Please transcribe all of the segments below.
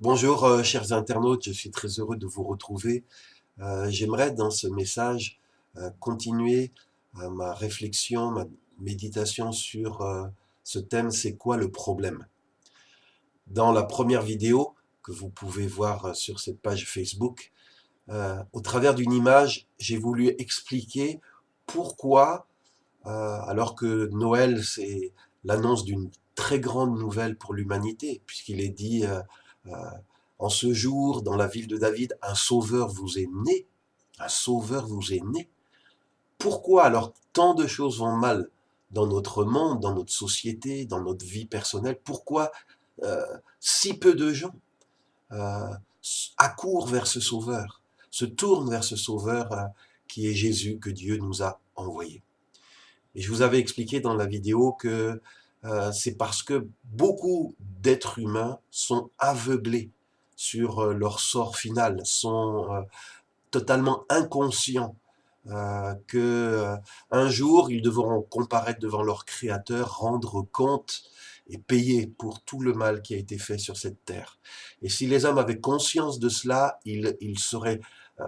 Bonjour, chers internautes, je suis très heureux de vous retrouver. J'aimerais dans ce message continuer ma réflexion, ma méditation sur ce thème, c'est quoi le problème? Dans la première vidéo que vous pouvez voir sur cette page Facebook, au travers d'une image, j'ai voulu expliquer pourquoi, alors que Noël, c'est l'annonce d'une très grande nouvelle pour l'humanité, puisqu'il est dit euh, en ce jour, dans la ville de David, un sauveur vous est né, un sauveur vous est né. Pourquoi alors tant de choses vont mal dans notre monde, dans notre société, dans notre vie personnelle? Pourquoi euh, si peu de gens euh, accourent vers ce sauveur, se tournent vers ce sauveur qui est Jésus que Dieu nous a envoyé? Et je vous avais expliqué dans la vidéo que c'est parce que beaucoup d'êtres humains sont aveuglés sur leur sort final, sont totalement inconscients que un jour ils devront comparaître devant leur Créateur, rendre compte et payer pour tout le mal qui a été fait sur cette terre. Et si les hommes avaient conscience de cela, ils seraient euh,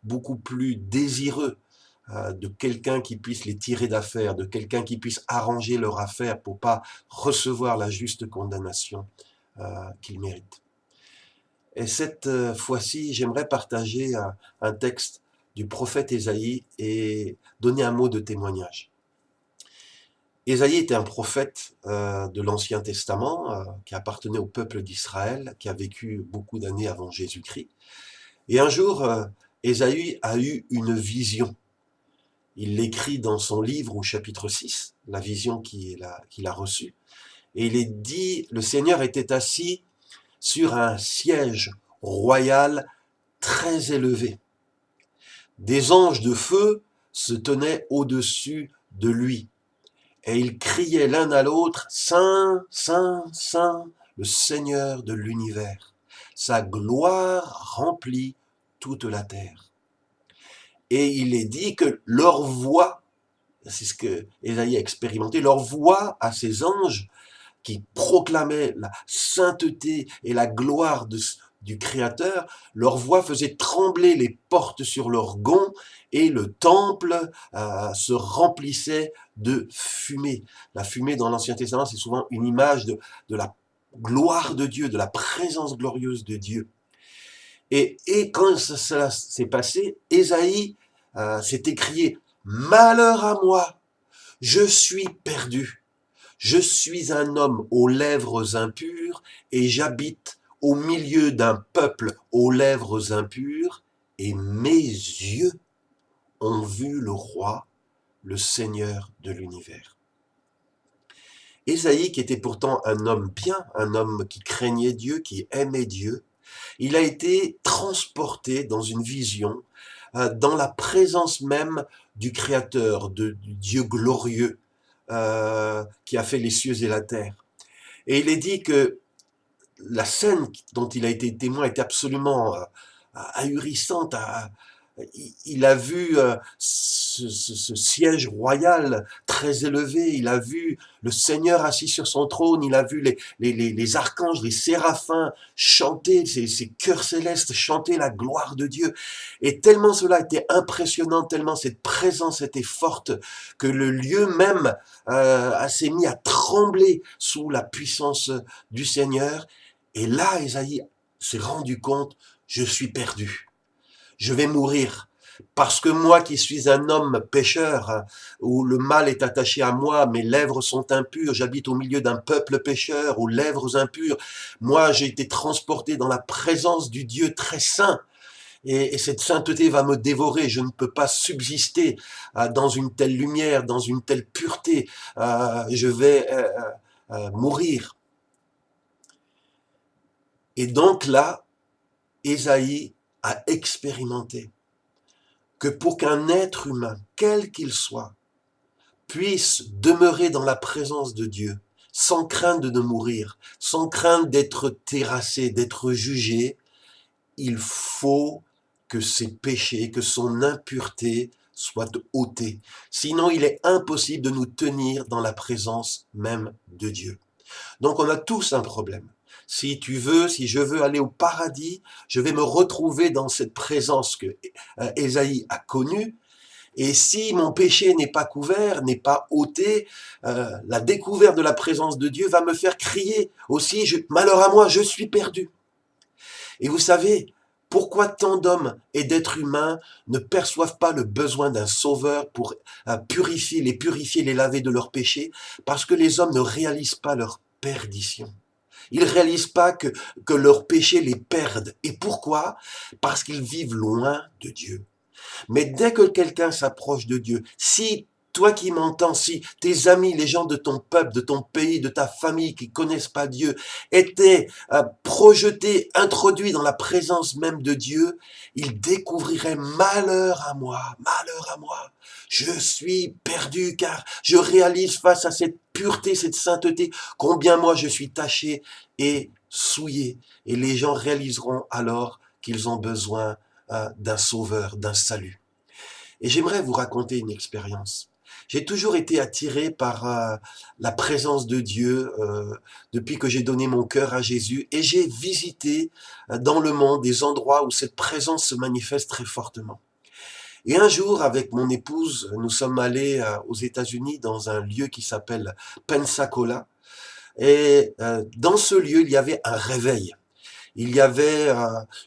beaucoup plus désireux de quelqu'un qui puisse les tirer d'affaire, de quelqu'un qui puisse arranger leur affaire pour pas recevoir la juste condamnation qu'ils méritent. Et cette fois-ci, j'aimerais partager un texte du prophète Ésaïe et donner un mot de témoignage. Ésaïe était un prophète de l'Ancien Testament qui appartenait au peuple d'Israël, qui a vécu beaucoup d'années avant Jésus-Christ. Et un jour, Ésaïe a eu une vision. Il l'écrit dans son livre au chapitre 6, la vision qu'il a reçue. Et il est dit, le Seigneur était assis sur un siège royal très élevé. Des anges de feu se tenaient au-dessus de lui. Et ils criaient l'un à l'autre, Saint, Saint, Saint, le Seigneur de l'univers. Sa gloire remplit toute la terre. Et il est dit que leur voix, c'est ce que Ésaïe a expérimenté, leur voix à ces anges qui proclamaient la sainteté et la gloire du Créateur, leur voix faisait trembler les portes sur leurs gonds et le temple se remplissait de fumée. La fumée dans l'Ancien Testament, c'est souvent une image de la gloire de Dieu, de la présence glorieuse de Dieu. Et quand cela s'est passé, Ésaïe s'est écrié « Malheur à moi, je suis perdu ». Je suis un homme aux lèvres impures et j'habite au milieu d'un peuple aux lèvres impures et mes yeux ont vu le roi, le Seigneur de l'univers. Ésaïe, qui était pourtant un homme bien, un homme qui craignait Dieu, qui aimait Dieu, il a été transporté dans une vision, dans la présence même du Créateur, du Dieu glorieux, qui a fait les cieux et la terre. Et il est dit que la scène dont il a été témoin est absolument ahurissante. Il a vu ce siège royal très élevé, il a vu le Seigneur assis sur son trône, il a vu les archanges, les séraphins chanter, ces chœurs célestes chanter la gloire de Dieu. Et tellement cela était impressionnant, tellement cette présence était forte, que le lieu même s'est mis à trembler sous la puissance du Seigneur. Et là, Ésaïe s'est rendu compte, je suis perdu. Je vais mourir. Parce que moi qui suis un homme pécheur, où le mal est attaché à moi, mes lèvres sont impures, j'habite au milieu d'un peuple pécheur, aux lèvres impures, moi j'ai été transporté dans la présence du Dieu très saint, et cette sainteté va me dévorer, je ne peux pas subsister dans une telle lumière, dans une telle pureté, je vais mourir. Et donc là, Ésaïe a expérimenté que pour qu'un être humain, quel qu'il soit, puisse demeurer dans la présence de Dieu, sans crainte de mourir, sans crainte d'être terrassé, d'être jugé, il faut que ses péchés, que son impureté soient ôtés. Sinon, il est impossible de nous tenir dans la présence même de Dieu. Donc on a tous un problème. Si tu veux, si je veux aller au paradis, je vais me retrouver dans cette présence que Ésaïe a connue. Et si mon péché n'est pas couvert, n'est pas ôté, la découverte de la présence de Dieu va me faire crier aussi, malheur à moi, je suis perdu. Et vous savez, pourquoi tant d'hommes et d'êtres humains ne perçoivent pas le besoin d'un sauveur pour purifier, les laver de leurs péchés? Parce que les hommes ne réalisent pas leur perdition. Ils ne réalisent pas que leurs péchés les perdent. Et pourquoi? Parce qu'ils vivent loin de Dieu. Mais dès que quelqu'un s'approche de Dieu, si toi qui m'entends, si tes amis, les gens de ton peuple, de ton pays, de ta famille qui connaissent pas Dieu, étaient projetés, introduits dans la présence même de Dieu, ils découvriraient malheur à moi. Je suis perdu car je réalise face à cette pureté, cette sainteté, combien moi je suis taché et souillé. Et les gens réaliseront alors qu'ils ont besoin d'un sauveur, d'un salut. Et j'aimerais vous raconter une expérience. J'ai toujours été attiré par la présence de Dieu depuis que j'ai donné mon cœur à Jésus et j'ai visité dans le monde des endroits où cette présence se manifeste très fortement. Et un jour, avec mon épouse, nous sommes allés aux États-Unis dans un lieu qui s'appelle Pensacola. Et dans ce lieu, il y avait un réveil. Il y avait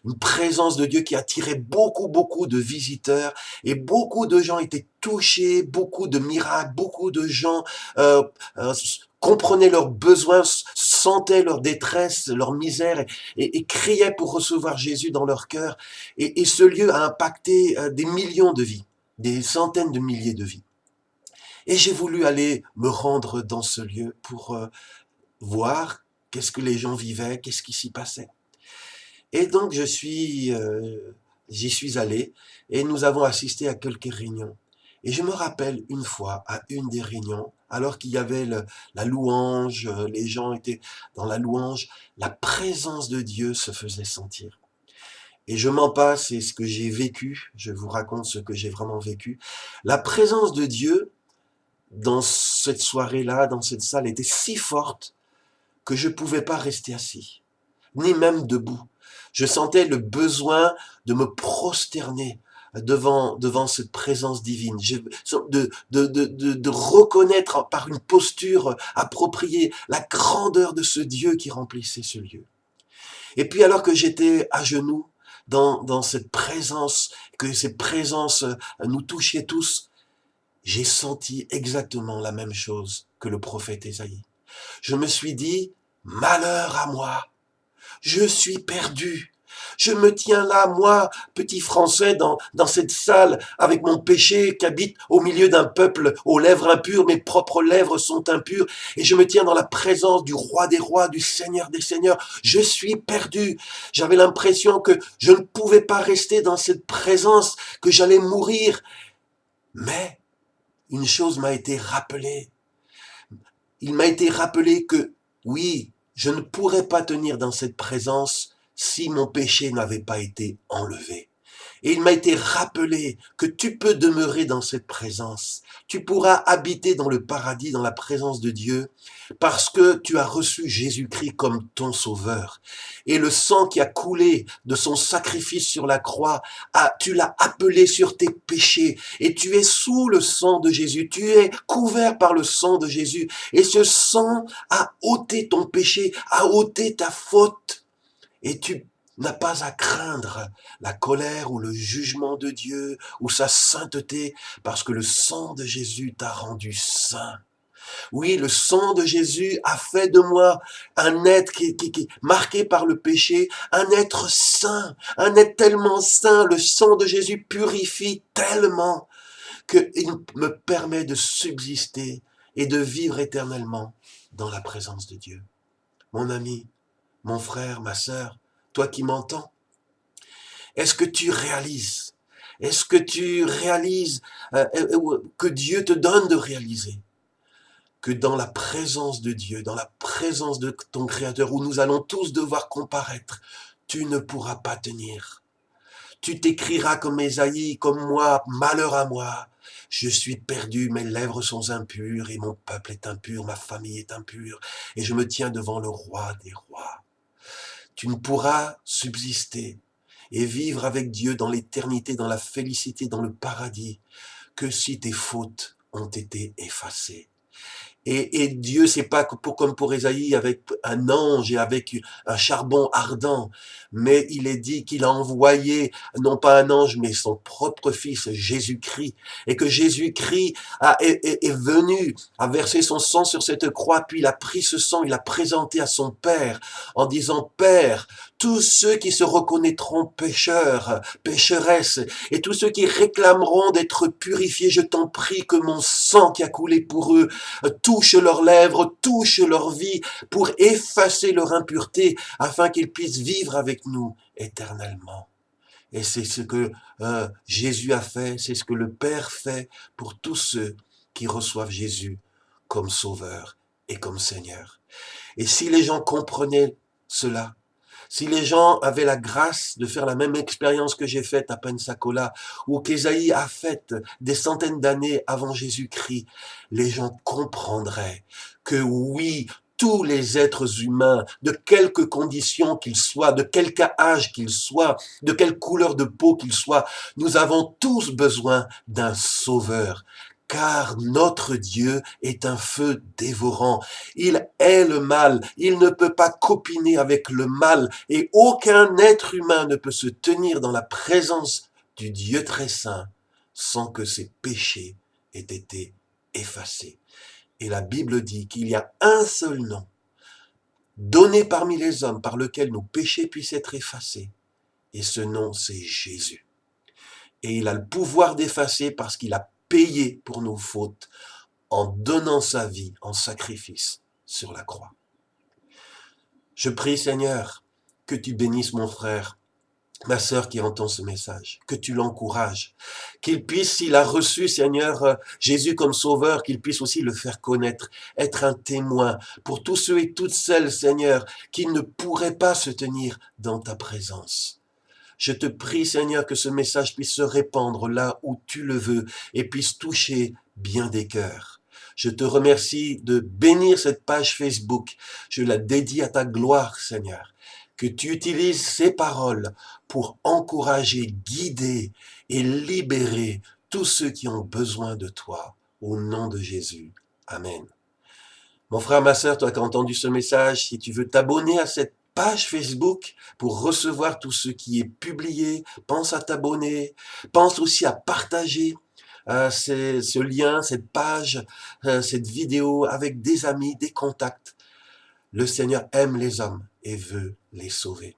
une présence de Dieu qui attirait beaucoup de visiteurs et beaucoup de gens étaient touchés, beaucoup de miracles, beaucoup de gens euh, euh, comprenaient leurs besoins, sentaient leur détresse, leur misère et criaient pour recevoir Jésus dans leur cœur. Et ce lieu a impacté des millions de vies, des centaines de milliers de vies. Et j'ai voulu aller me rendre dans ce lieu pour voir qu'est-ce que les gens vivaient, qu'est-ce qui s'y passait. Et donc j'y suis allé et nous avons assisté à quelques réunions. Et je me rappelle une fois à une des réunions, alors qu'il y avait la louange, les gens étaient dans la louange, la présence de Dieu se faisait sentir. Et je m'en passe, c'est ce que j'ai vécu, je vous raconte ce que j'ai vraiment vécu. La présence de Dieu dans cette soirée-là, dans cette salle, était si forte que je ne pouvais pas rester assis, ni même debout. Je sentais le besoin de me prosterner devant cette présence divine, de reconnaître par une posture appropriée la grandeur de ce Dieu qui remplissait ce lieu. Et puis alors que j'étais à genoux dans cette présence, que cette présence nous touchait tous, j'ai senti exactement la même chose que le prophète Ésaïe. Je me suis dit, malheur à moi, je suis perdu. Je me tiens là, moi, petit Français, dans cette salle, avec mon péché, qu'habite au milieu d'un peuple aux lèvres impures, mes propres lèvres sont impures, et je me tiens dans la présence du roi des rois, du Seigneur des seigneurs. Je suis perdu. J'avais l'impression que je ne pouvais pas rester dans cette présence, que j'allais mourir. Mais une chose m'a été rappelée. Il m'a été rappelé que, oui, je ne pourrais pas tenir dans cette présence si mon péché n'avait pas été enlevé. Et il m'a été rappelé que tu peux demeurer dans cette présence. Tu pourras habiter dans le paradis, dans la présence de Dieu, parce que tu as reçu Jésus-Christ comme ton sauveur. Et le sang qui a coulé de son sacrifice sur la croix, tu l'as appelé sur tes péchés. Et tu es sous le sang de Jésus. Tu es couvert par le sang de Jésus. Et ce sang a ôté ton péché, a ôté ta faute. Et tu n'as pas à craindre la colère ou le jugement de Dieu ou sa sainteté, parce que le sang de Jésus t'a rendu saint. Oui, le sang de Jésus a fait de moi un être qui est marqué par le péché, un être saint, un être tellement saint. Le sang de Jésus purifie tellement qu'il me permet de subsister et de vivre éternellement dans la présence de Dieu. Mon ami, mon frère, ma sœur, toi qui m'entends, est-ce que tu réalises? Est-ce que tu réalises que Dieu te donne de réaliser que dans la présence de Dieu, dans la présence de ton Créateur, où nous allons tous devoir comparaître, tu ne pourras pas tenir. Tu t'écriras comme Ésaïe, comme moi, malheur à moi. Je suis perdu, mes lèvres sont impures et mon peuple est impur, ma famille est impure et je me tiens devant le roi des rois. tu ne pourras subsister et vivre avec Dieu dans l'éternité, dans la félicité, dans le paradis, que si tes fautes ont été effacées. Et Dieu, c'est pas comme pour Ésaïe avec un ange et avec un charbon ardent, mais il est dit qu'il a envoyé non pas un ange, mais son propre fils, Jésus-Christ, et que Jésus-Christ est venu, a versé son sang sur cette croix, puis il a pris ce sang, il l'a présenté à son Père, en disant, Père, tous ceux qui se reconnaîtront pécheurs, pécheresses, et tous ceux qui réclameront d'être purifiés, je t'en prie que mon sang qui a coulé pour eux touche leurs lèvres, touche leur vie pour effacer leur impureté afin qu'ils puissent vivre avec nous éternellement. Et c'est ce que Jésus a fait, c'est ce que le Père fait pour tous ceux qui reçoivent Jésus comme Sauveur et comme Seigneur. Et si les gens comprenaient cela, si les gens avaient la grâce de faire la même expérience que j'ai faite à Pensacola, ou qu'Ésaïe a faite des centaines d'années avant Jésus-Christ, les gens comprendraient que oui, tous les êtres humains, de quelque condition qu'ils soient, de quelque âge qu'ils soient, de quelle couleur de peau qu'ils soient, nous avons tous besoin d'un sauveur. Car notre Dieu est un feu dévorant. Il est le mal. Il ne peut pas copiner avec le mal. Et aucun être humain ne peut se tenir dans la présence du Dieu très saint sans que ses péchés aient été effacés. Et la Bible dit qu'il y a un seul nom donné parmi les hommes par lequel nos péchés puissent être effacés. Et ce nom, c'est Jésus. Et il a le pouvoir d'effacer parce qu'il a payé pour nos fautes en donnant sa vie en sacrifice sur la croix. Je prie, Seigneur, que tu bénisses mon frère, ma sœur qui entend ce message, que tu l'encourages, qu'il puisse, s'il a reçu, Seigneur, Jésus comme sauveur, qu'il puisse aussi le faire connaître, être un témoin pour tous ceux et toutes celles, Seigneur, qui ne pourraient pas se tenir dans ta présence. Je te prie, Seigneur, que ce message puisse se répandre là où tu le veux et puisse toucher bien des cœurs. Je te remercie de bénir cette page Facebook. Je la dédie à ta gloire, Seigneur. Que tu utilises ces paroles pour encourager, guider et libérer tous ceux qui ont besoin de toi. Au nom de Jésus. Amen. Mon frère, ma sœur, toi qui as entendu ce message, si tu veux t'abonner à cette page Facebook pour recevoir tout ce qui est publié, pense à t'abonner, pense aussi à partager ce lien, cette page, cette vidéo avec des amis, des contacts. Le Seigneur aime les hommes et veut les sauver.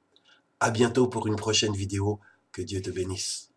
À bientôt pour une prochaine vidéo. Que Dieu te bénisse.